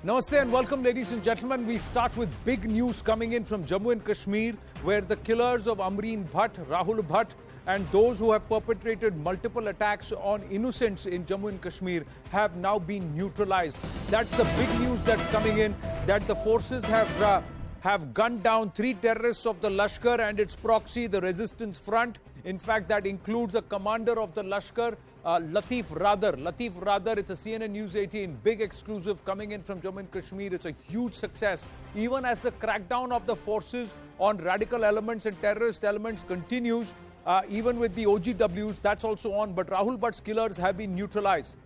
Namaste and welcome, ladies and gentlemen. We start with big news coming in from Jammu and Kashmir, where the killers of Amreen Bhatt, Rahul Bhatt, and those who have perpetrated multiple attacks on innocents in Jammu and Kashmir have now been neutralized. That's the big news that's coming in, that the forces have gunned down 3 terrorists of the Lashkar and its proxy, the Resistance Front. In fact, that includes the commander of the Lashkar, Latif Radar. It's a CNN News 18 big exclusive coming in from Jammu and Kashmir. It's a huge success. Even as the crackdown of the forces on radical elements and terrorist elements continues, even with the OGWs, that's also on. But Rahul Bhatt's killers have been neutralized.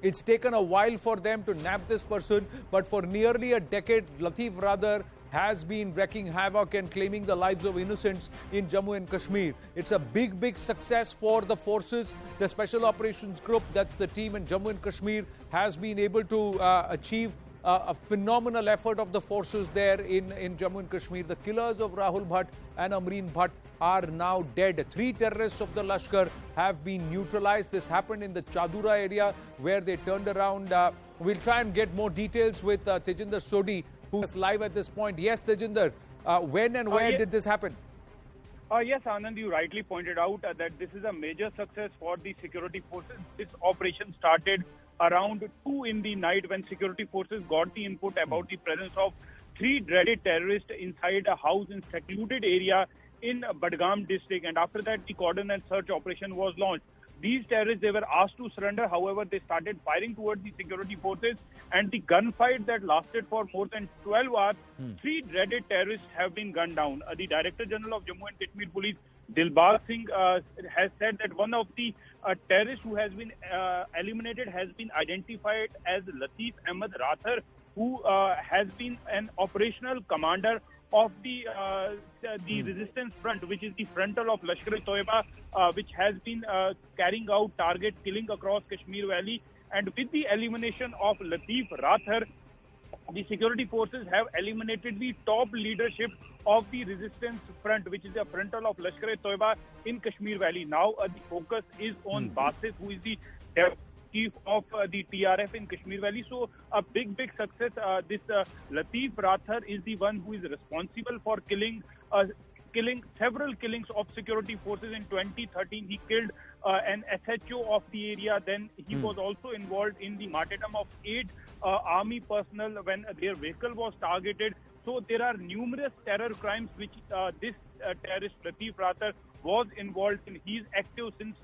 It's taken a while for them to nab this person, but for nearly a decade, Latif Radar has been wreaking havoc and claiming the lives of innocents in Jammu and Kashmir. It's a big success for the forces. The Special Operations Group, that's the team in Jammu and Kashmir, has been able to achieve a phenomenal effort of the forces there in Jammu and Kashmir. The killers of Rahul Bhatt and Amreen Bhatt are now dead. 3 terrorists of the Lashkar have been neutralized. This happened in the Jaadu area where they turned around. We'll try and get more details with Tejinder Sodhi, who is live at this point. Yes, Tejinder, when and where did this happen? Yes, Anand, you rightly pointed out that this is a major success for the security forces. This operation started around 2 in the night when security forces got the input about the presence of 3 dreaded terrorists inside a house in secluded area in Badgam district. And after that, the cordon and search operation was launched. These terrorists, they were asked to surrender. However, they started firing towards the security forces, and the gunfight that lasted for more than 12 hours, 3 dreaded terrorists have been gunned down. The Director General of Jammu and Kashmir Police, Dilbag Singh, has said that one of the terrorists who has been eliminated has been identified as Latif Ahmed Rathar, who has been an operational commander of the Resistance Front, which is the frontal of Lashkar-e-Toiba, which has been carrying out target killing across Kashmir Valley. And with the elimination of Latif Rathar, the security forces have eliminated the top leadership of the Resistance Front, which is the frontal of Lashkar-e-Toiba in Kashmir Valley. Now the focus is on Basit, who is the chief of the TRF in Kashmir Valley. So a big success. This Latif Rathar is the one who is responsible for killing several killings of security forces. In 2013, he killed an SHO of the area. Then he was also involved in the martyrdom of 8 army personnel when their vehicle was targeted. So there are numerous terror crimes which this terrorist Latif Rathar was involved in. He is active since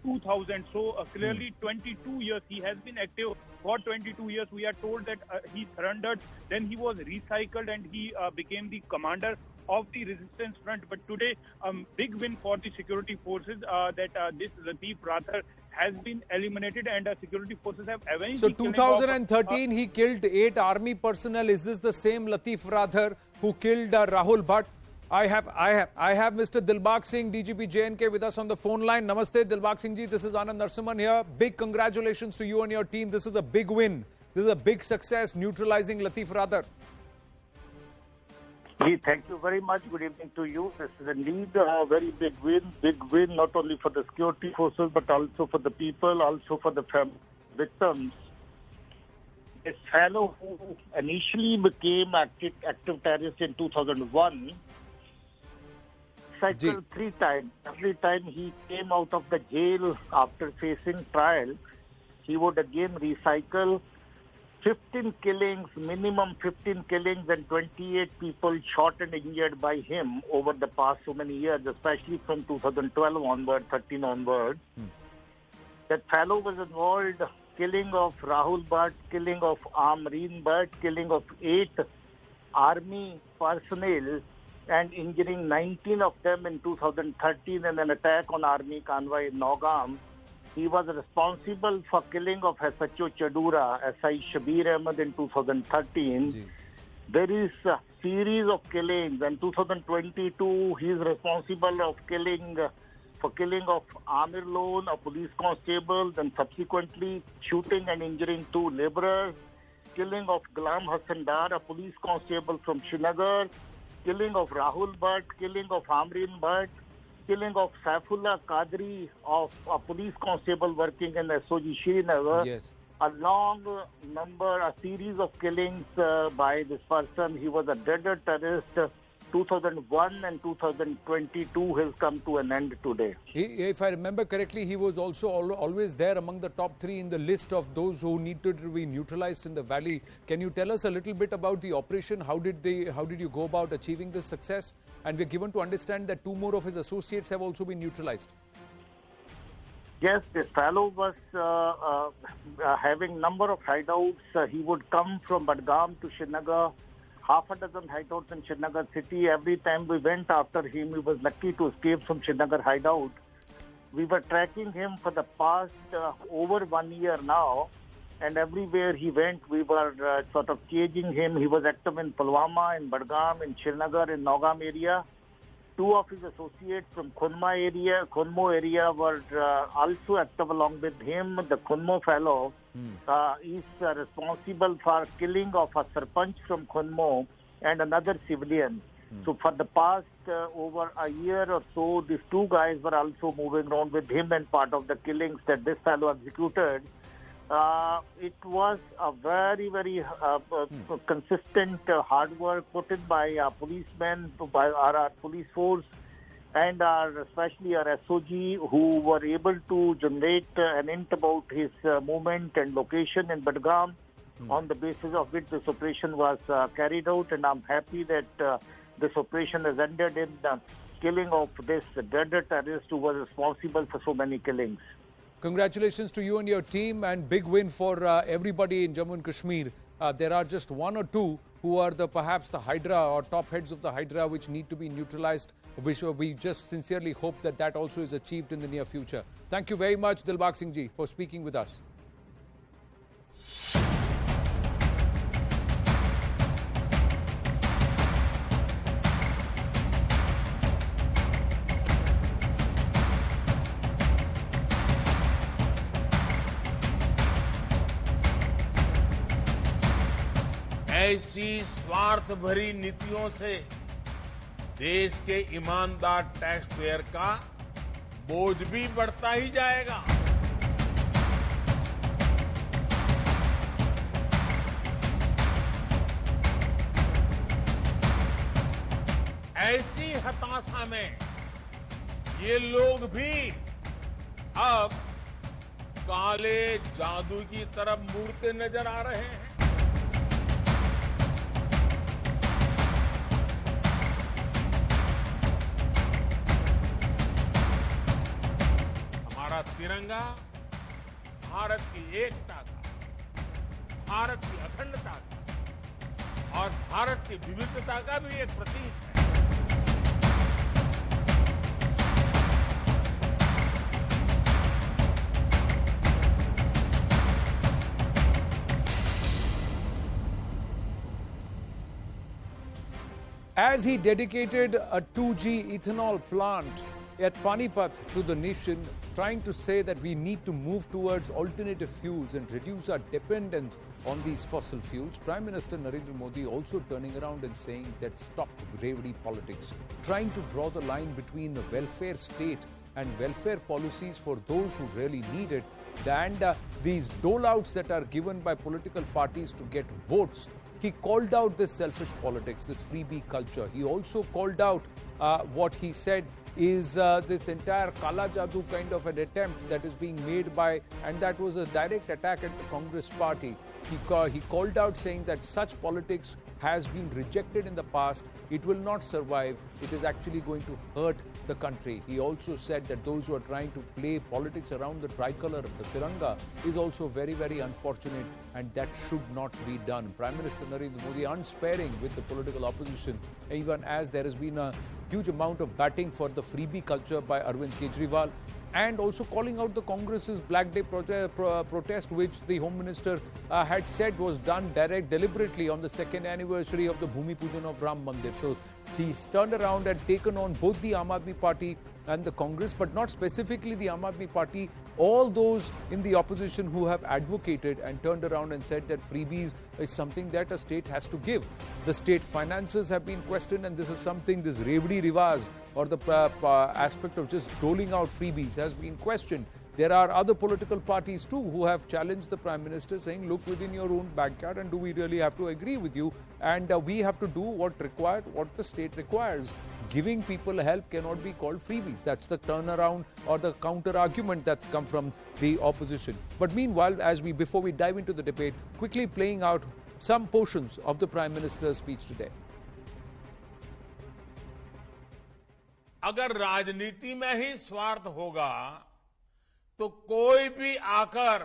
2000. So clearly 22 years he has been active. For 22 years we are told that he surrendered, then he was recycled and he became the commander of the Resistance Front. But today, big win for the security forces that this Latif Rathar has been eliminated, and security forces have avenged. So 2013 he killed 8 army personnel. Is this the same Latif Rathar who killed Rahul Bhatt? I have Mr. Dilbag Singh, DGP JNK, with us on the phone line. Namaste, Dilbag Singh ji. This is Anand Narsimhan here. Big congratulations to you and your team. This is a big win. This is a big success, neutralizing Latif Rathar. Thank you very much. Good evening to you. This is indeed a very big win, not only for the security forces, but also for the people, also for the victims. This fellow who initially became active terrorist in 2001, cycled 3 times. Every time he came out of the jail after facing trial, he would again recycle. 15 killings, minimum 15 killings, and 28 people shot and injured by him over the past so many years, especially from 2012 onward, 13 onward. That fellow was involved killing of Rahul Bhatt, killing of Amreen Bhatt, killing of 8 army personnel, and injuring 19 of them in 2013 in an attack on army convoy in Nogam. He was responsible for killing of SHO Chadura, SI Shabir Ahmed in 2013. There is a series of killings. In 2022, he is responsible for killing of Amir Lone, a police constable, then subsequently shooting and injuring 2 laborers, killing of Ghulam Hassan Dar, a police constable from Srinagar, killing of Rahul Bhatt, killing of Amreen Bhatt, killing of Saifullah Qadri, of a police constable working in SOG Srinagar, a long number, a series of killings by this person. He was a dreaded terrorist. 2001 and 2022 has come to an end today. If I remember correctly, he was also always there among the top 3 in the list of those who needed to be neutralized in the valley. Can you tell us a little bit about the operation? How did you go about achieving this success? And we're given to understand that 2 more of his associates have also been neutralized. Yes, this fellow was having number of hideouts. He would come from Badgam to Srinagar, half a dozen hideouts in Srinagar city. Every time we went after him, he was lucky to escape from Srinagar hideout. We were tracking him for the past over 1 year now, and everywhere he went, we were sort of chasing him. He was active in Pulwama, in Badgam, in Srinagar, in Naugam area. 2 of his associates from Khunmo area were also active along with him. The Khunmo fellow is responsible for killing of a sarpanch from Khunmo and another civilian. So for the past over a year or so, these 2 guys were also moving around with him and part of the killings that this fellow executed. It was a very, very consistent hard work put in by our policemen, by our police force, and especially our SOG, who were able to generate an hint about his movement and location in Badgam, on the basis of which this operation was carried out. And I'm happy that this operation has ended in the killing of this dreaded terrorist who was responsible for so many killings. Congratulations to you and your team, and big win for everybody in Jammu and Kashmir. There are just 1 or 2 who are perhaps the Hydra or top heads of the Hydra which need to be neutralized. We just sincerely hope that also is achieved in the near future. Thank you very much, Dilbag Singh ji, for speaking with us. ऐसी स्वार्थ भरी नीतियों से देश के ईमानदार tax payer का बोझ भी बढ़ता ही जाएगा। ऐसी हताशा में ये लोग भी अब काले जादू की तरफ मुड़ते नजर आ रहे हैं। तिरंगा भारत की एकता का, भारत की अखंडता का और भारत की विविधता का भी एक प्रतीक है। As he dedicated a 2G ethanol plant at Panipat to the nation, trying to say that we need to move towards alternative fuels and reduce our dependence on these fossil fuels, Prime Minister Narendra Modi also turning around and saying that stop Revdi politics, trying to draw the line between the welfare state and welfare policies for those who really need it, and these dole-outs that are given by political parties to get votes. He called out this selfish politics, this freebie culture. He also called out what he said is this entire Kala Jaadu kind of an attempt that is being made by, and that was a direct attack at the Congress party. He called out saying that such politics has been rejected in the past. It will not survive. It is actually going to hurt the country. He also said that those who are trying to play politics around the tricolor of the Tiranga is also very, very unfortunate, and that should not be done. Prime Minister Narendra Modi unsparing with the political opposition, even as there has been a huge amount of batting for the freebie culture by Arvind Kejriwal, and also calling out the Congress's Black Day protest, which the Home Minister had said was done deliberately on the 2nd anniversary of the Bhumi Pujan of Ram Mandir. So he's turned around and taken on both the Aam Aadmi Party and the Congress, but not specifically the Aam Aadmi Party, all those in the opposition who have advocated and turned around and said that freebies is something that a state has to give. The state finances have been questioned, and this is something, this Revdi Rivaz or the aspect of just doling out freebies has been questioned. There are other political parties too who have challenged the Prime Minister, saying, look within your own backyard, and do we really have to agree with you? And we have to do what the state requires. Giving people help cannot be called freebies. That's the turnaround or the counter argument that's come from the opposition. But meanwhile, before we dive into the debate, quickly playing out some portions of the Prime Minister's speech today. अगर राजनीति में ही स्वार्थ होगा तो कोई भी आकर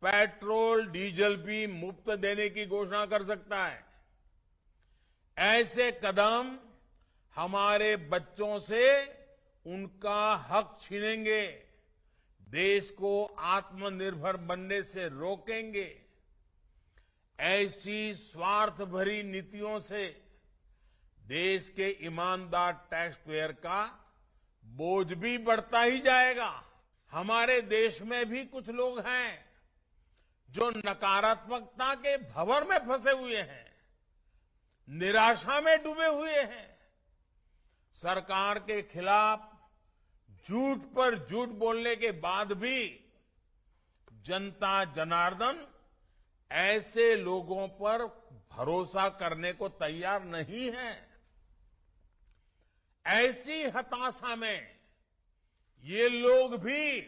petrol diesel भी मुफ्त देने की घोषणा कर सकता है। ऐसे कदम हमारे बच्चों से उनका हक छीनेंगे, देश को आत्मनिर्भर बनने से रोकेंगे। ऐसी स्वार्थ भरी नीतियों से देश के ईमानदार टैक्स पेयर का बोझ भी बढ़ता ही जाएगा। हमारे देश में भी कुछ लोग हैं जो नकारात्मकता के भंवर में फंसे हुए हैं, निराशा में डूबे हुए हैं। सरकार के खिलाफ झूठ पर झूठ बोलने के बाद भी जनता जनार्दन ऐसे लोगों पर भरोसा करने को तैयार नहीं है। ऐसी हताशा में ये लोग भी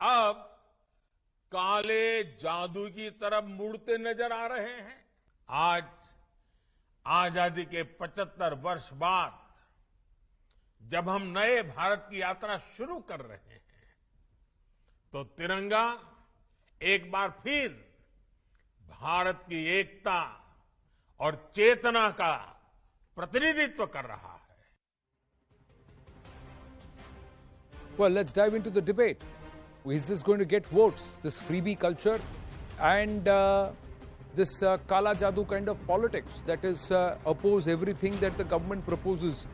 अब काले जादू की तरफ मुड़ते नजर आ रहे हैं। आज आजादी के 75 वर्ष बाद जब हम नए भारत की यात्रा शुरू कर रहे हैं तो तिरंगा एक बार फिर भारत की एकता और चेतना का प्रतिनिधित्व कर रहा है। Well, let's dive into the debate. Is this going to get votes, this freebie culture and this Kala Jadoo kind of politics that is oppose everything that the government proposes,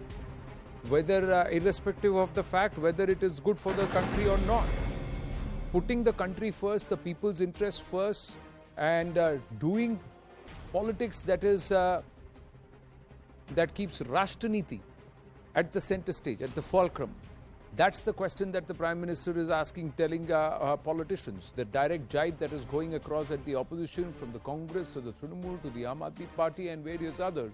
whether irrespective of the fact whether it is good for the country or not. Putting the country first, the people's interest first, and doing politics that is that keeps Rashtaniti at the center stage, at the fulcrum. That's the question that the Prime Minister is asking, telling politicians. The direct jibe that is going across at the opposition, from the Congress to the Trinamool to the Aam Aadmi Party and various others.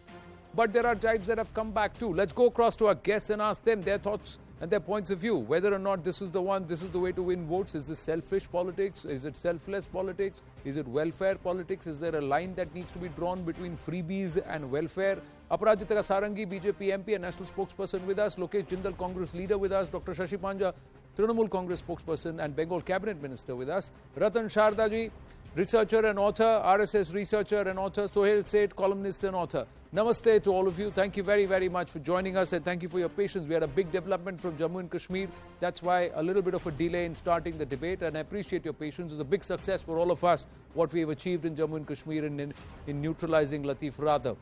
But there are jibes that have come back too. Let's go across to our guests and ask them their thoughts and their points of view. Whether or not this is the one, this is the way to win votes. Is this selfish politics? Is it selfless politics? Is it welfare politics? Is there a line that needs to be drawn between freebies and welfare? Aparajita Sarangi, BJP MP and National Spokesperson with us. Lokesh Jindal, Congress Leader with us. Dr. Shashi Panja, Trinamool Congress Spokesperson and Bengal Cabinet Minister with us. Ratan Shardaji, researcher and author, RSS researcher and author. Sohail Seth, columnist and author. Namaste to all of you. Thank you very, very much for joining us, and thank you for your patience. We had a big development from Jammu and Kashmir. That's why a little bit of a delay in starting the debate, and I appreciate your patience. It's a big success for all of us, what we have achieved in Jammu and Kashmir in neutralizing Latif Radha.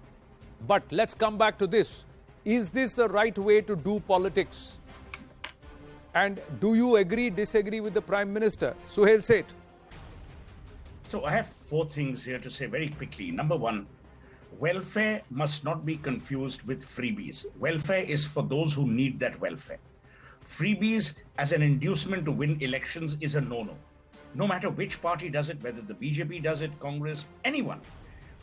But let's come back to this. Is this the right way to do politics? And do you agree, disagree with the Prime Minister? Sohail Seth. So I have 4 things here to say very quickly. Number 1, welfare must not be confused with freebies. Welfare is for those who need that welfare. Freebies as an inducement to win elections is a no-no. No matter which party does it, whether the BJP does it, Congress, anyone.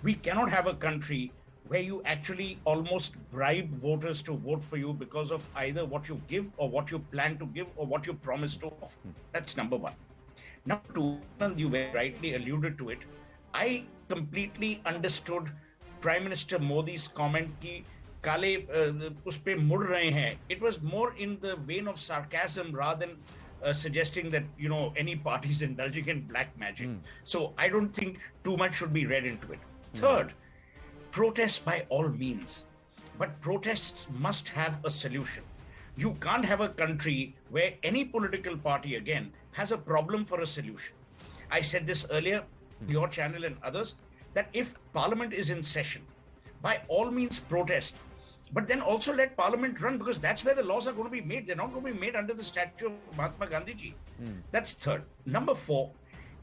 We cannot have a country where you actually almost bribe voters to vote for you because of either what you give or what you plan to give or what you promise to offer. That's number 1. Number 2, you very rightly alluded to it. I completely understood Prime Minister Modi's comment ki kale us pe mud rahe hain. It was more in the vein of sarcasm rather than suggesting that, you know, any party is indulging in black magic. So I don't think too much should be read into it. Third, protest by all means, but protests must have a solution. You can't have a country where any political party, again, has a problem for a solution. I said this earlier, your channel and others, that if Parliament is in session, by all means protest, but then also let Parliament run, because that's where the laws are going to be made. They're not going to be made under the statue of Mahatma Gandhi ji. That's third. Number 4,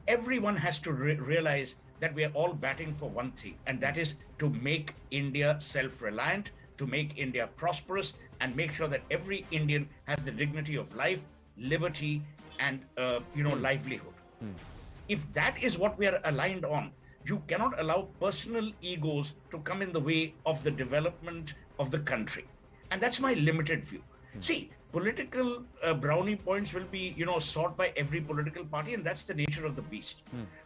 everyone has to realize that we are all batting for one thing, and that is to make India self-reliant, to make India prosperous, and make sure that every Indian has the dignity of life, liberty, and livelihood. If that is what we are aligned on, you cannot allow personal egos to come in the way of the development of the country. And that's my limited view. See, political brownie points will be, sought by every political party, and that's the nature of the beast.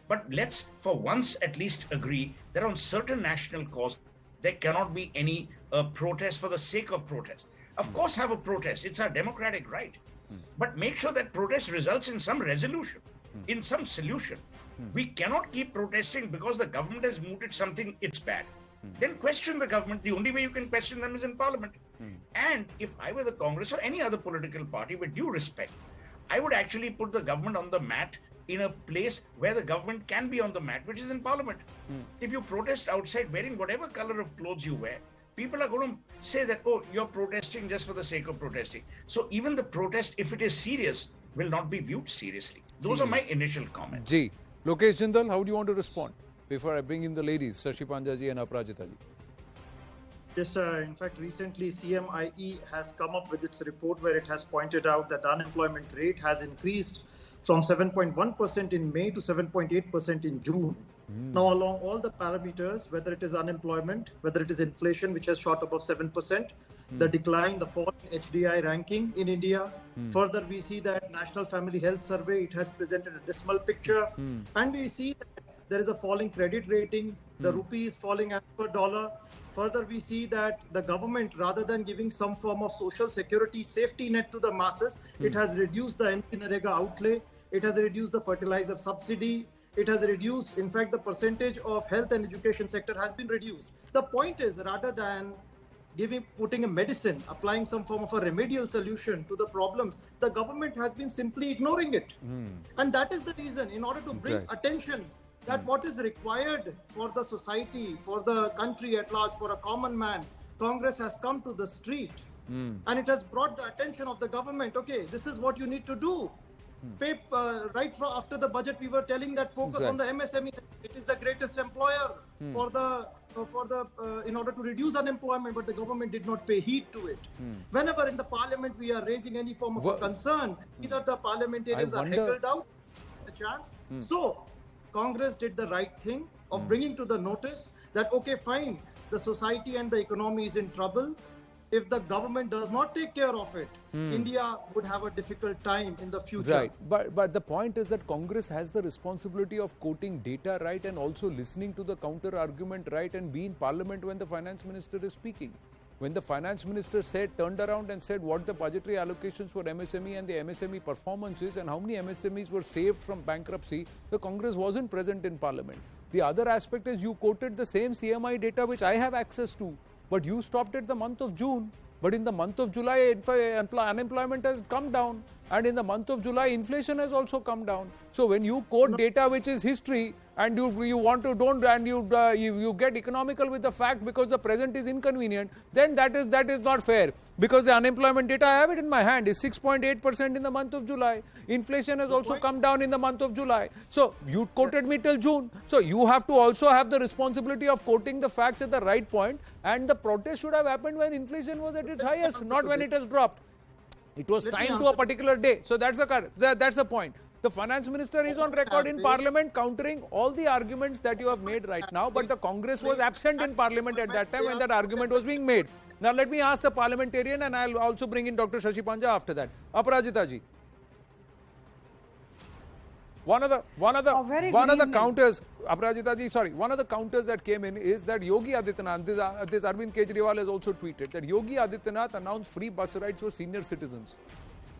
But let's, for once at least, agree that on certain national causes, there cannot be any protest for the sake of protest. Of course, have a protest. It's our democratic right. But make sure that protest results in some resolution, in some solution. We cannot keep protesting because the government has mooted something, it's bad. Then question the government. The only way you can question them is in parliament. And if I were the Congress or any other political party, with due respect, I would actually put the government on the mat in a place where the government can be on the mat, which is in parliament. If you protest outside wearing whatever color of clothes you wear, people are going to say that, oh, you're protesting just for the sake of protesting. So even the protest, if it is serious, will not be viewed seriously. Those are my initial comments. Ji. Lokesh Jindal, how do you want to respond before I bring in the ladies, Shashi Panjaji and Aparajita ji? Yes, sir. In fact, recently CMIE has come up with its report where it has pointed out that the unemployment rate has increased from 7.1% in May to 7.8% in June. Now, along all the parameters, whether it is unemployment, whether it is inflation, which has shot above 7%, the decline, the fall in HDI ranking in India. Further, we see that National Family Health Survey, it has presented a dismal picture. And we see that there is a falling credit rating, the rupee is falling as per dollar. Further, we see that the government, rather than giving some form of social security safety net to the masses, it has reduced the Narega outlay, it has reduced the fertilizer subsidy, it has reduced, in fact, the percentage of health and education sector has been reduced. The point is, rather than putting a medicine, applying some form of a remedial solution to the problems, the government has been simply ignoring it. And that is the reason, in order to bring attention that what is required for the society, for the country at large, for a common man, Congress has come to the street and it has brought the attention of the government. Okay, this is what you need to do. Right from after the budget, we were telling that focus on the MSME. It is the greatest employer for the in order to reduce unemployment, but the government did not pay heed to it. Whenever in the parliament we are raising any form of a concern, either the parliamentarians are heckled out a chance. So Congress did the right thing of bringing to the notice that, okay, fine, the society and the economy is in trouble. If the government does not take care of it, India would have a difficult time in the future. Right. But the point is that Congress has the responsibility of quoting data right and also listening to the counter argument right and be in parliament when the finance minister is speaking. When the finance minister turned around and said what the budgetary allocations for MSME and the MSME performance is and how many MSMEs were saved from bankruptcy, the Congress wasn't present in parliament. The other aspect is you quoted the same CMI data which I have access to. But you stopped at the month of June. But in the month of July, unemployment has come down. And in the month of July, inflation has also come down. So when you quote data which is history and you want to you get economical with the fact because the present is inconvenient, then that is not fair. Because the unemployment data, I have it in my hand, is 6.8% in the month of July. Inflation has also come down in the month of July. So you quoted me till June. So you have to also have the responsibility of quoting the facts at the right point. And the protest should have happened when inflation was at its highest, not when it has dropped. It was timed to a particular day. So that's the point. The finance minister is on record in parliament countering all the arguments that you have made right now. But the Congress was absent in parliament at that time when that argument was being made. Now let me ask the parliamentarian and I'll also bring in Dr. Shashi Panja after that. Aparajita ji. One of the counters, Aparajita ji, sorry, one of the counters that came in is that Yogi Adityanath, this Arvind Kejriwal has also tweeted that Yogi Adityanath announced free bus rides for senior citizens.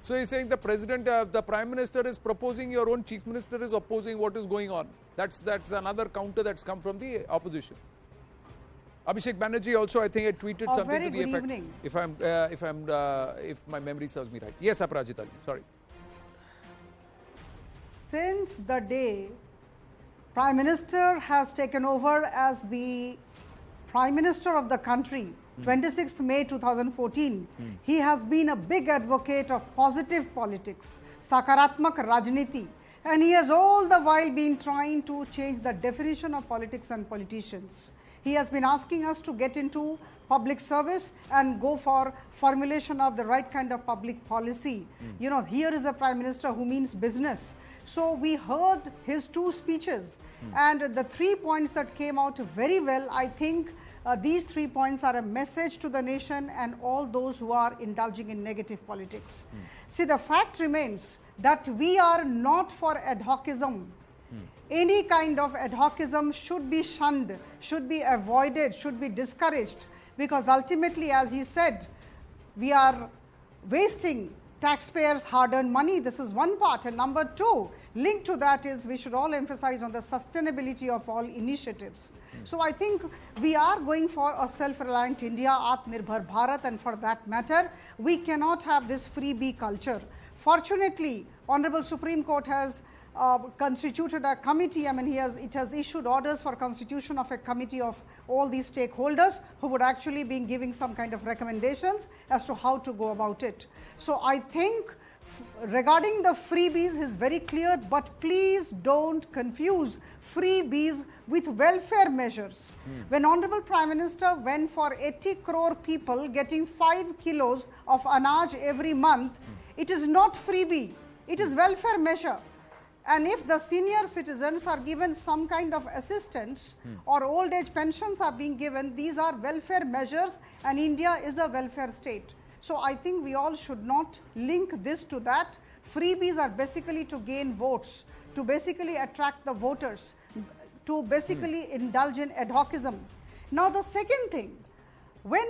So he's saying the president, the prime minister is proposing, your own chief minister is opposing what is going on. That's another counter that's come from the opposition. Abhishek Banerjee also, I think, had tweeted something to the effect. Evening. If my memory serves me right. Yes, Aparajita ji, sorry. Since the day Prime Minister has taken over as the Prime Minister of the country, 26th May 2014, he has been a big advocate of positive politics, Sakaratmak Rajniti, and he has all the while been trying to change the definition of politics and politicians. He has been asking us to get into public service and go for formulation of the right kind of public policy. You know, here is a Prime Minister who means business. So we heard his 2 speeches and the 3 points that came out very well. I think these 3 points are a message to the nation and all those who are indulging in negative politics. See, the fact remains that we are not for ad hocism. Any kind of ad hocism should be shunned, should be avoided, should be discouraged, because ultimately, as he said, we are wasting taxpayers' hard-earned money. This is one part. And number 2, linked to that is we should all emphasize on the sustainability of all initiatives. So I think we are going for a self-reliant India, Atmanirbharta, and for that matter, we cannot have this freebie culture. Fortunately, Honorable Supreme Court has constituted a committee. I mean, it has issued orders for constitution of a committee of all these stakeholders who would actually be giving some kind of recommendations as to how to go about it. So I think regarding the freebies is very clear, but please don't confuse freebies with welfare measures. When Honorable Prime Minister went for 80 crore people getting 5 kilos of anaj every month, it is not freebie, it is welfare measure. And if the senior citizens are given some kind of assistance or old age pensions are being given, these are welfare measures and India is a welfare state. So I think we all should not link this to that. Freebies are basically to gain votes, to basically attract the voters, to basically indulge in ad hocism. Now the second thing, when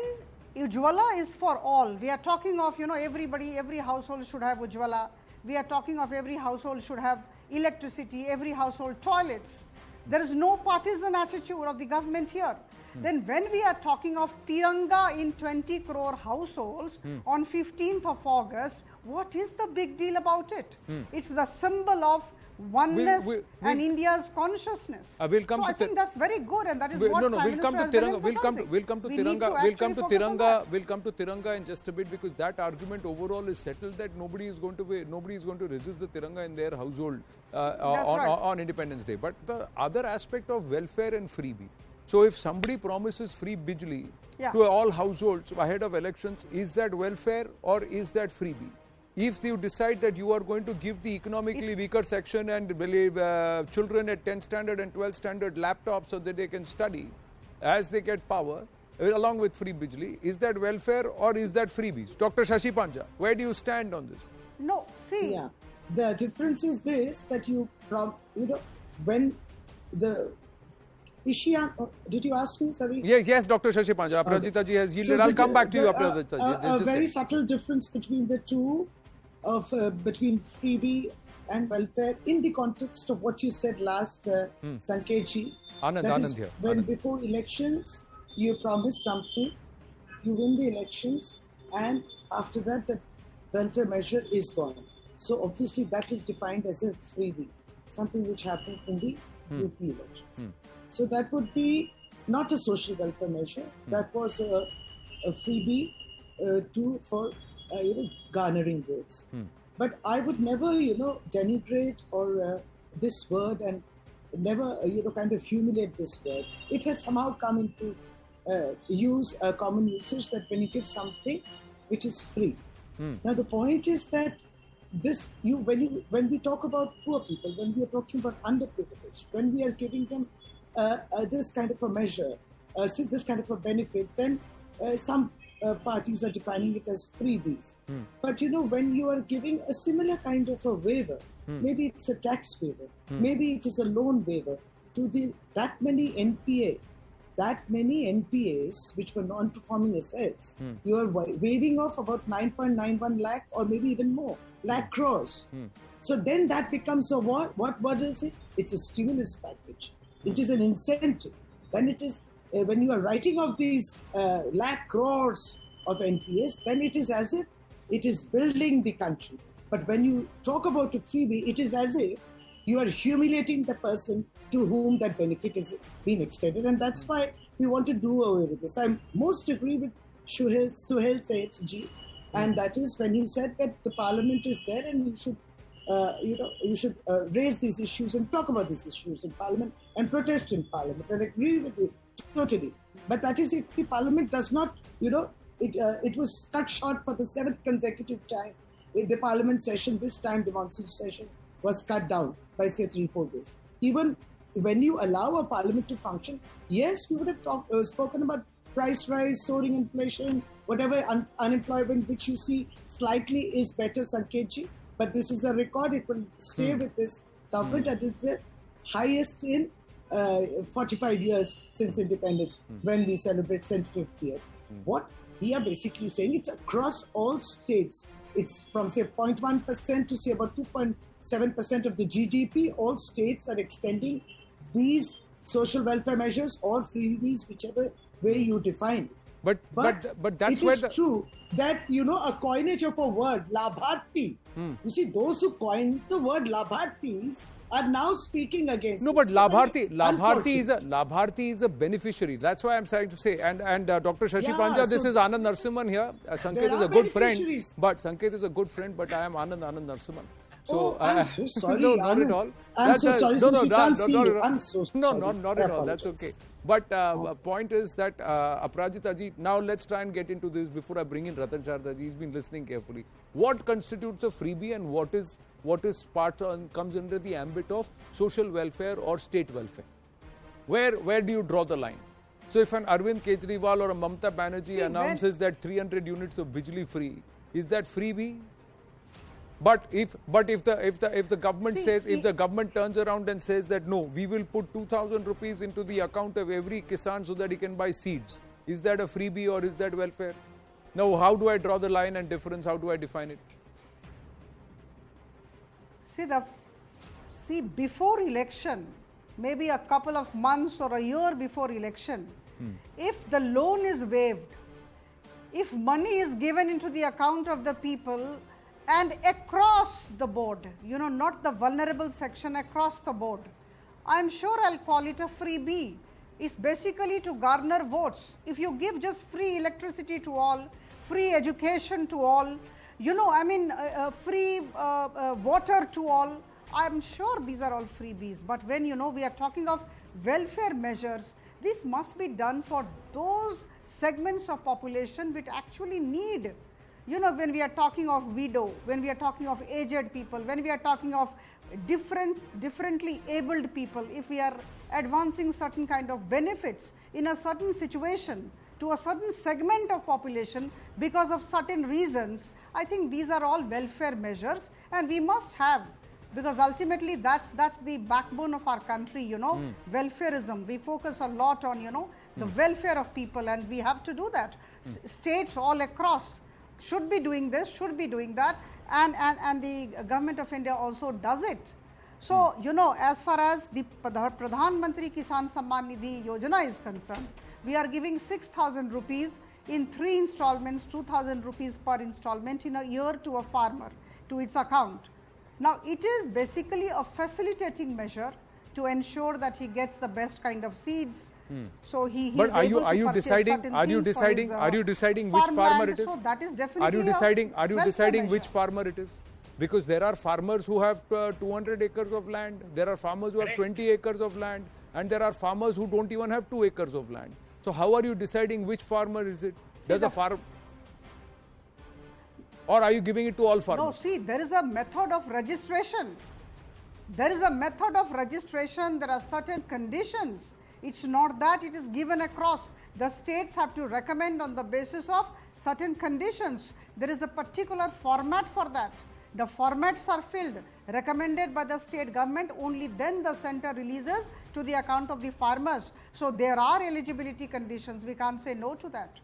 Ujjwala is for all, we are talking of, you know, everybody, every household should have Ujjwala. We are talking of every household should have electricity, every household toilets. There is no partisan attitude of the government here. Then when we are talking of Tiranga in 20 crore households on 15th of August, what is the big deal about it? It's the symbol of oneness and India's consciousness. We'll come so to I think that's very good, and that is what Prime we'll come to Minister has Tiranga. done We'll come to Tiranga. We'll come to Tiranga. that. We'll come to Tiranga in just a bit, because that argument overall is settled that nobody is going to resist the Tiranga in their household on Independence Day. But the other aspect of welfare and freebie. So if somebody promises free bijli to all households ahead of elections, is that welfare or is that freebie? If you decide that you are going to give the economically weaker section and children at 10th standard and 12th standard laptops so that they can study as they get power, along with free bijli, is that welfare or is that freebies? Dr. Shashi Panja, where do you stand on this? No, see. Yeah, the difference is this, that when the did you ask me? Sorry. Yes, Dr. Shashi Panja. Aparajita ji has yielded. I'll come back to you, Aparajita ji. A very subtle difference between the two, between freebie and welfare, in the context of what you said last, Sanketji. Anand here. When before elections, you promise something, you win the elections, and after that, the welfare measure is gone. So obviously, that is defined as a freebie, something which happened in the UP elections. So that would be not a social welfare measure. That was a freebie for garnering votes. But I would never, denigrate or this word, and never, kind of humiliate this word. It has somehow come into common usage that when you give something which is free. Now the point is that when we talk about poor people, when we are talking about underprivileged, when we are giving them this kind of a measure, this kind of a benefit, then some parties are defining it as freebies. But when you are giving a similar kind of a waiver, maybe it's a tax waiver, maybe it is a loan waiver to that many NPAs which were non-performing assets, you are waiving off about 9.91 lakh or maybe even more, lakh crores. So then that becomes a what? What is it? It's a stimulus package. It is an incentive. When it is, when you are writing off these lakh crores of NPAs, then it is as if it is building the country. But when you talk about a freebie, it is as if you are humiliating the person to whom that benefit is being extended. And that's why we want to do away with this. I most agree with Suhail Saidji, and that is when he said that the parliament is there and we should you should raise these issues and talk about these issues in Parliament and protest in Parliament. And agree with you totally. But that is if the Parliament does not, it was cut short for the 7th consecutive time. In the Parliament session, this time the monsoon session was cut down by say 3-4 days. Even when you allow a Parliament to function, yes, we would have spoken about price rise, soaring inflation, whatever unemployment which you see slightly is better, Sanketji. But this is a record. It will stay with this government. That is the highest in 45 years since independence when we celebrate 75th year. What we are basically saying, it's across all states. It's from say 0.1% to say about 2.7% of the GDP. All states are extending these social welfare measures or freebies, whichever way you define. But that's it where is true that, a coinage of a word, labharti. You see, those who coined the word labhartis are now speaking against no, it. but So Labharti is a beneficiary. That's why I'm trying to say. And Dr. Shashi Panja, this is Anand Narasimhan here. Sanket is a good friend. But Sanket is a good friend, but I am Anand Narasimhan. So, I'm so sorry. No, not at all. I'm so sorry. No, Can't see you. I'm so sorry. No, not at all. That's okay. But point is that Aparajita ji, now let's try and get into this before I bring in Ratan Sharda ji. He's been listening carefully. What constitutes a freebie and what is comes under the ambit of social welfare or state welfare? Where do you draw the line? So if an Arvind Kejriwal or a Mamata Banerjee announces that 300 units of Bijli free, is that freebie? But if the government if the government turns around and says that no, we will put 2,000 rupees into the account of every Kisan so that he can buy seeds, is that a freebie or is that welfare? Now, how do I draw the line and difference? How do I define it? See, before election, maybe a couple of months or a year before election, if the loan is waived, if money is given into the account of the people, and across the board, not the vulnerable section, across the board, I'm sure I'll call it a freebie. It's basically to garner votes. If you give just free electricity to all, free education to all, free water to all, I'm sure these are all freebies. But when, we are talking of welfare measures, this must be done for those segments of population which actually need. When we are talking of widow, when we are talking of aged people, when we are talking of differently abled people, if we are advancing certain kind of benefits in a certain situation to a certain segment of population because of certain reasons, I think these are all welfare measures and we must have, because ultimately that's the backbone of our country, welfareism. We focus a lot on, the welfare of people and we have to do that. States all across should be doing this, should be doing that, and the government of India also does it. So, as far as the Pradhan Mantri Kisan Samman Nidhi Yojana is concerned, we are giving 6,000 rupees in 3 installments, 2,000 rupees per installment in a year to a farmer, to its account. Now, it is basically a facilitating measure to ensure that he gets the best kind of seeds. So but are you deciding which farmer it is? So that is definitely are you deciding which farmer it is? Because there are farmers who have 200 acres of land, there are farmers who have 20 acres of land, and there are farmers who don't even have 2 acres of land. So how are you deciding which farmer is it? Does a farm, or are you giving it to all farmers? No, see, there is a method of registration. There is a method of registration. There are certain conditions. It's not that it is given across. The states have to recommend on the basis of certain conditions. There is a particular format for that. The formats are filled, recommended by the state government, only then the center releases to the account of the farmers. So there are eligibility conditions, we can't say no to that.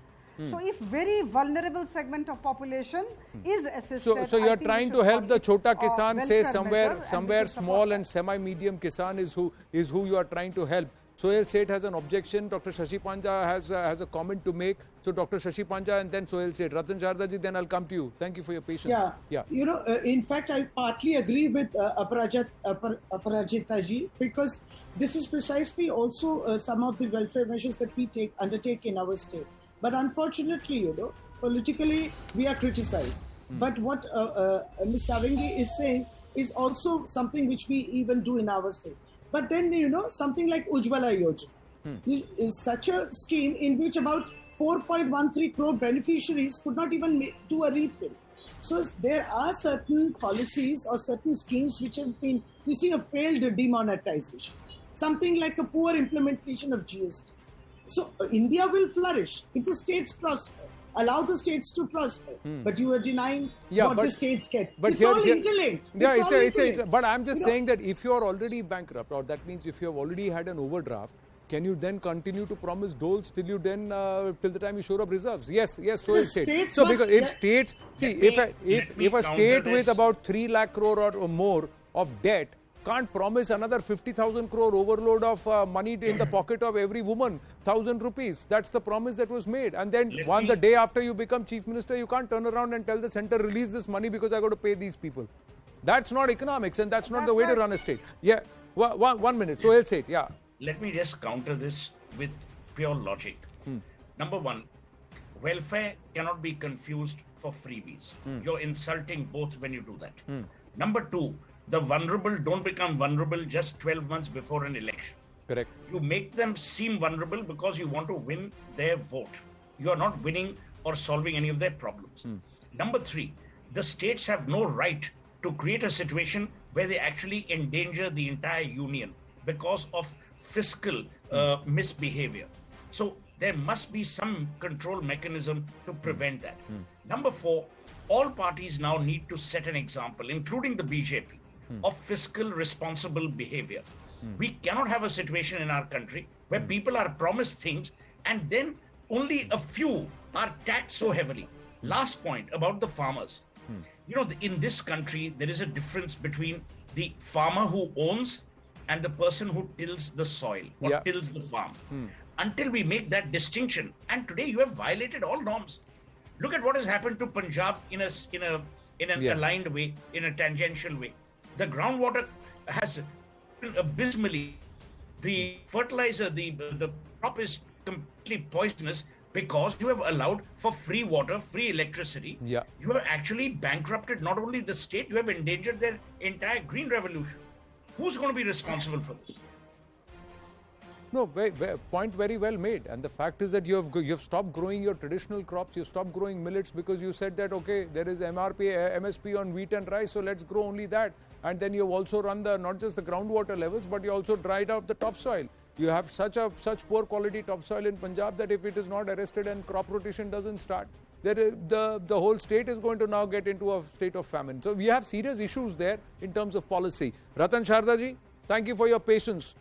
So if very vulnerable segment of population is assisted. So you are trying to help the Chota Kisan, say somewhere small and semi-medium Kisan is who you are trying to help. Sohail Seth has an objection. Dr. Shashi Panja has a comment to make. So Dr. Shashi Panja and then Sohail Seth. Ratan Sharda ji, then I'll come to you. Thank you for your patience. Yeah. In fact, I partly agree with Aparajita ji, because this is precisely also some of the welfare measures that we undertake in our state. But unfortunately, politically we are criticized. But what Ms. Savangi is saying, is also something which we even do in our state. But then, something like Ujjwala Yojana is such a scheme in which about 4.13 crore beneficiaries could not even do a refill. So there are certain policies or certain schemes which have been, you see, a failed demonetization. Something like a poor implementation of GST. So India will flourish if the states prosper. Allow the states to prosper, but you are denying what the states get. But it's all interlinked. But I'm just saying that if you are already bankrupt, or that means if you have already had an overdraft, can you then continue to promise doles till you then till the time you shore up reserves? Yes. So is state. So because if states if a state with about 3 lakh crore or more of debt can't promise another 50,000 crore overload of money in the pocket of every woman, 1,000 rupees. That's the promise that was made. And then the day after you become chief minister, you can't turn around and tell the center, release this money because I got to pay these people. That's not economics, and that's not the way to run a state. Yeah, 1 minute. So I'll say it. Yeah. Let me just counter this with pure logic. Number one, welfare cannot be confused for freebies. You're insulting both when you do that. Number two, the vulnerable don't become vulnerable just 12 months before an election. Correct. You make them seem vulnerable because you want to win their vote. You are not winning or solving any of their problems. Number three, the states have no right to create a situation where they actually endanger the entire union because of fiscal misbehavior. So there must be some control mechanism to prevent that. Number four, all parties now need to set an example, including the BJP, of fiscal responsible behavior. We cannot have a situation in our country where people are promised things and then only a few are taxed so heavily. Last point about the farmers. In this country, there is a difference between the farmer who owns and the person who tills the soil or tills the farm. Until we make that distinction, and today you have violated all norms. Look at what has happened to Punjab in an aligned way, in a tangential way. The groundwater has been abysmally. The fertilizer, the crop is completely poisonous because you have allowed for free water, free electricity. You have actually bankrupted not only the state, you have endangered their entire green revolution. Who's going to be responsible for this? No, point very well made. And the fact is that you have stopped growing your traditional crops. You stopped growing millets because you said that, okay, there is MSP on wheat and rice, so let's grow only that. And then you have also run not just the groundwater levels, but you also dried out the topsoil. You have such poor quality topsoil in Punjab that if it is not arrested and crop rotation doesn't start, the whole state is going to now get into a state of famine. So we have serious issues there in terms of policy. Ratan Sharda ji, thank you for your patience.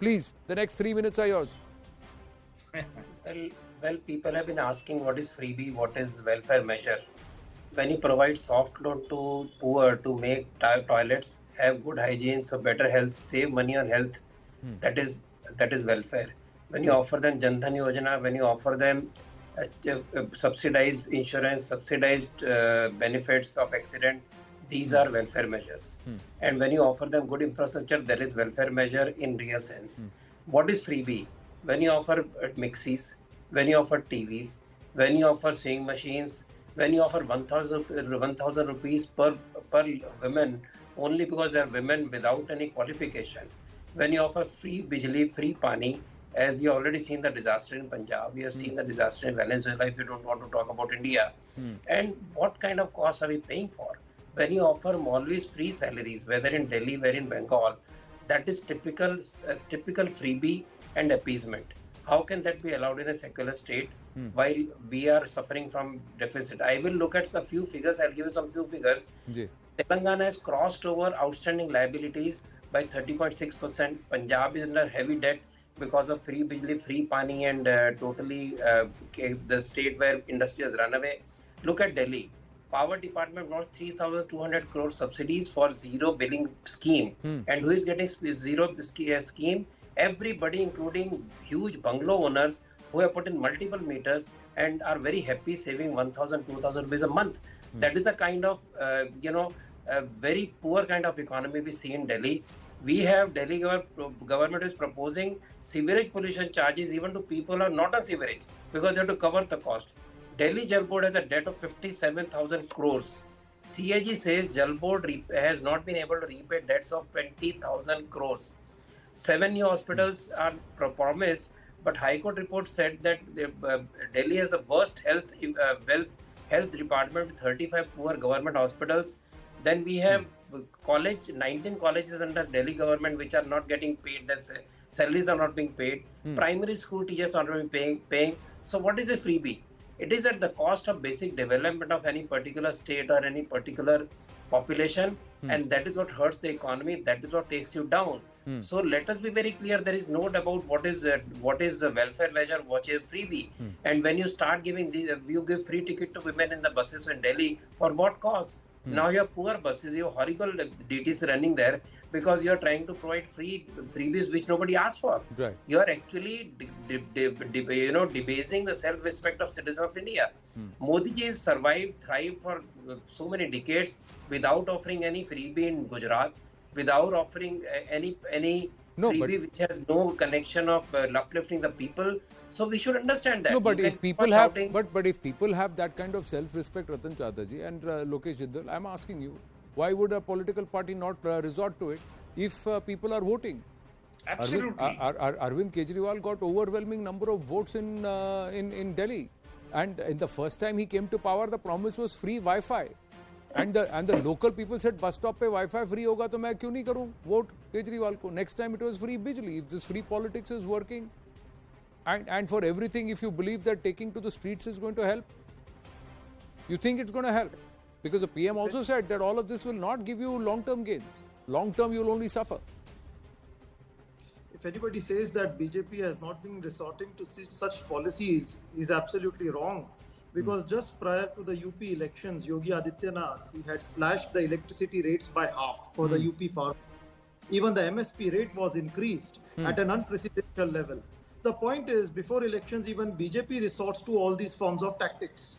Please, the next 3 minutes are yours. Well, people have been asking what is freebie, what is welfare measure. When you provide soft loan to poor to make toilets, have good hygiene, so better health, save money on health, that is welfare. When you offer them Jan Dhan Yojana, when you offer them subsidized insurance, subsidized benefits of accident, these are welfare measures. And when you offer them good infrastructure, there is welfare measure in real sense. What is freebie? When you offer mixies, when you offer TVs, when you offer sewing machines, when you offer 1,000 rupees per women only because they are women without any qualification. When you offer free bijli, free pani, as we already seen the disaster in Punjab, we have seen the disaster in Venezuela, if you don't want to talk about India. And what kind of costs are we paying for? When you offer always free salaries, whether in Delhi, whether in Bengal, that is typical freebie and appeasement. How can that be allowed in a secular state while we are suffering from deficit? I will look at a few figures. I'll give you some few figures. Telangana has crossed over outstanding liabilities by 30.6%. Punjab is under heavy debt because of free bijli, free pani, and totally the state where industry has run away. Look at Delhi. Power department got 3,200 crore subsidies for zero billing scheme. And who is getting zero scheme? Everybody, including huge bungalow owners who have put in multiple meters and are very happy saving 1,000, 2,000 rupees a month. That is a kind of, a very poor kind of economy we see in Delhi. We have Delhi government is proposing sewerage pollution charges even to people who are not on sewerage because they have to cover the cost. Delhi Jal Board has a debt of 57,000 crores. CAG says Jal Board has not been able to repay debts of 20,000 crores. 7 new hospitals are promised, but High Court report said that Delhi has the worst health department with 35 poor government hospitals. Then we have 19 colleges under Delhi government which are not getting paid. The salaries are not being paid. Primary school teachers are not being paying. So what is a freebie? It is at the cost of basic development of any particular state or any particular population, and that is what hurts the economy. That is what takes you down. So let us be very clear. There is no doubt about what is a welfare measure, what is freebie. And when you start giving these, you give free ticket to women in the buses in Delhi, for what cause? Now you have poor buses, you have horrible DTs running there because you are trying to provide freebies which nobody asked for. Right. You are actually debasing the self-respect of citizens of India. Modi ji has survived, thrived for so many decades without offering any freebie in Gujarat, without offering any freebie which has no connection of uplifting the people. So we should understand that. No, but if people have, but if people have that kind of self-respect, Ratan Chadaji and Lokesh Jindal, I'm asking you, why would a political party not resort to it if people are voting? Absolutely. Arvind Kejriwal got overwhelming number of votes in Delhi, and in the first time he came to power, the promise was free Wi-Fi, and the local people said bus stop pe Wi-Fi free hoga to main kyun nahi karu vote Kejriwal ko. Next time it was free bijli. If this free politics is working, and for everything, if you believe that taking to the streets is going to help, you think it's going to help, because the PM also said that all of this will not give you long-term gains. Long-term, you will only suffer. If anybody says that BJP has not been resorting to such policies, is absolutely wrong. Because just prior to the UP elections, Yogi Adityanath, he had slashed the electricity rates by half for the UP farm. Even the MSP rate was increased at an unprecedented level. The point is, before elections, even BJP resorts to all these forms of tactics.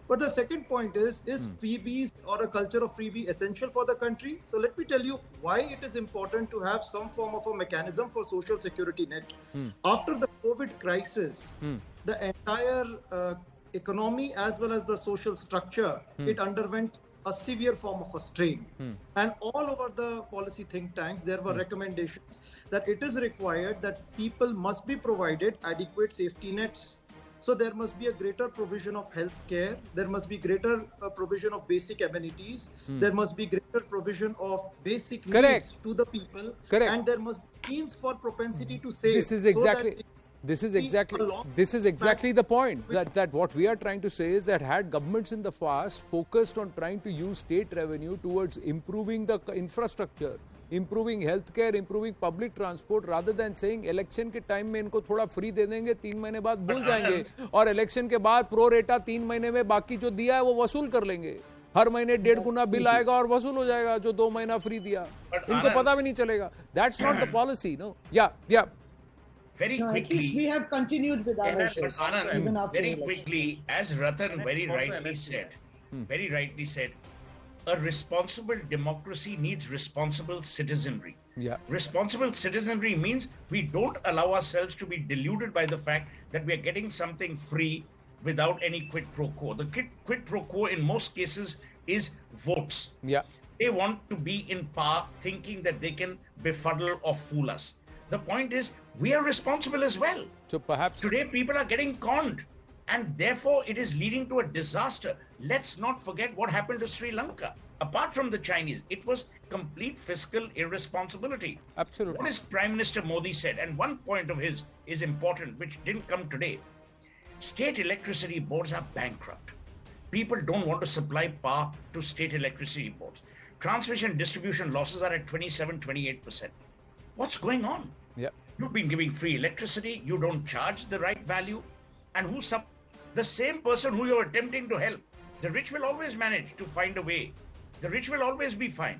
But the second point is freebies or a culture of freebie essential for the country? So let me tell you why it is important to have some form of a mechanism for social security net. After the COVID crisis, the entire economy as well as the social structure, it underwent a severe form of a strain. And all over the policy think tanks, there were recommendations that it is required that people must be provided adequate safety nets. So there must be a greater provision of health care, there must be greater provision of basic amenities, there must be greater provision of basic needs to the people, and there must be means for propensity to save. This is exactly the point, that what we are trying to say is that had governments in the past focused on trying to use state revenue towards improving the infrastructure, improving healthcare, improving public transport, rather than saying election के time में इनको थोड़ा free दे देंगे, 3 महीने बाद भूल जाएंगे, और इलेक्शन के बाद प्रो रेटा 3 महीने में बाकी जो दिया है वो वसूल कर लेंगे, हर महीने 1.5 गुना बिल आएगा और वसूल हो जाएगा जो 2 महीना फ्री दिया, इनको पता भी नहीं चलेगा. That's not the policy, no? Yeah. Very quickly, at least we have continued with our measures. Anand, very quickly, as Ratan very rightly said, a responsible democracy needs responsible citizenry. Yeah. Responsible citizenry means we don't allow ourselves to be deluded by the fact that we are getting something free without any quid pro quo. The quid pro quo in most cases is votes. Yeah. They want to be in power thinking that they can befuddle or fool us. The point is, we are responsible as well. So perhaps today people are getting conned, and therefore it is leading to a disaster. Let's not forget what happened to Sri Lanka. Apart from the Chinese, it was complete fiscal irresponsibility. Absolutely. What is Prime Minister Modi said, and one point of his is important, which didn't come today. State electricity boards are bankrupt. People don't want to supply power to state electricity boards. Transmission distribution losses are at 27-28%. What's going on? Yeah. You've been giving free electricity, you don't charge the right value, and the same person who you're attempting to help. The rich will always manage to find a way. The rich will always be fine.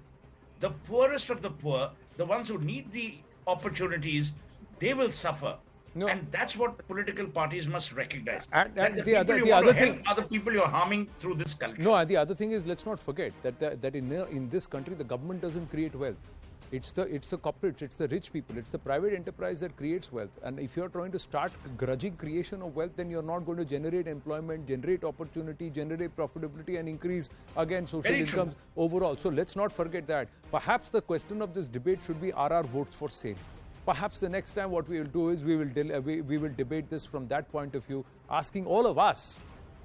The poorest of the poor, the ones who need the opportunities, they will suffer. No. And that's what political parties must recognize. And the other thing, other people you're harming through this culture. No, and the other thing is, let's not forget that in this country, the government doesn't create wealth. It's the corporates, it's the rich people, it's the private enterprise that creates wealth. And if you're trying to start grudging creation of wealth, then you're not going to generate employment, generate opportunity, generate profitability, and increase, again, social incomes overall. So let's not forget that. Perhaps the question of this debate should be, are our votes for sale? Perhaps the next time what we will do is we will debate this from that point of view, asking all of us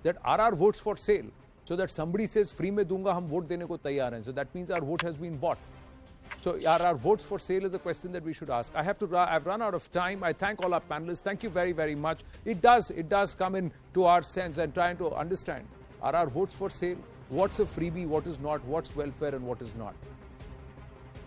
that are our votes for sale? So that somebody says, free mein dunga, hum vote dene ko taiyar hain. So that means our vote has been bought. So are our votes for sale is a question that we should ask. I've run out of time. I thank all our panelists. Thank you very, very much. It does come into our sense and trying to understand, are our votes for sale? What's a freebie, what is not, what's welfare and what is not?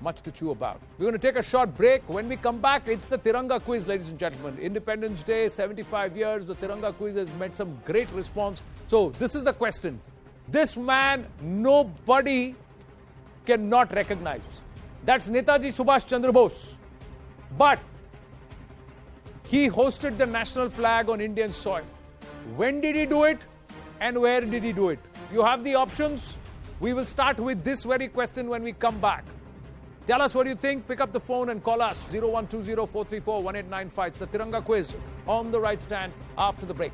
Much to chew about. We're going to take a short break. When we come back, it's the Tiranga quiz, ladies and gentlemen. Independence Day, 75 years. The Tiranga quiz has met some great response. So this is the question. This man, nobody cannot recognize. That's Netaji Subhash Chandra Bose. But he hosted the national flag on Indian soil. When did he do it? And where did he do it? You have the options. We will start with this very question when we come back. Tell us what you think. Pick up the phone and call us 0120-434-1895. It's the Tiranga quiz on the right stand after the break.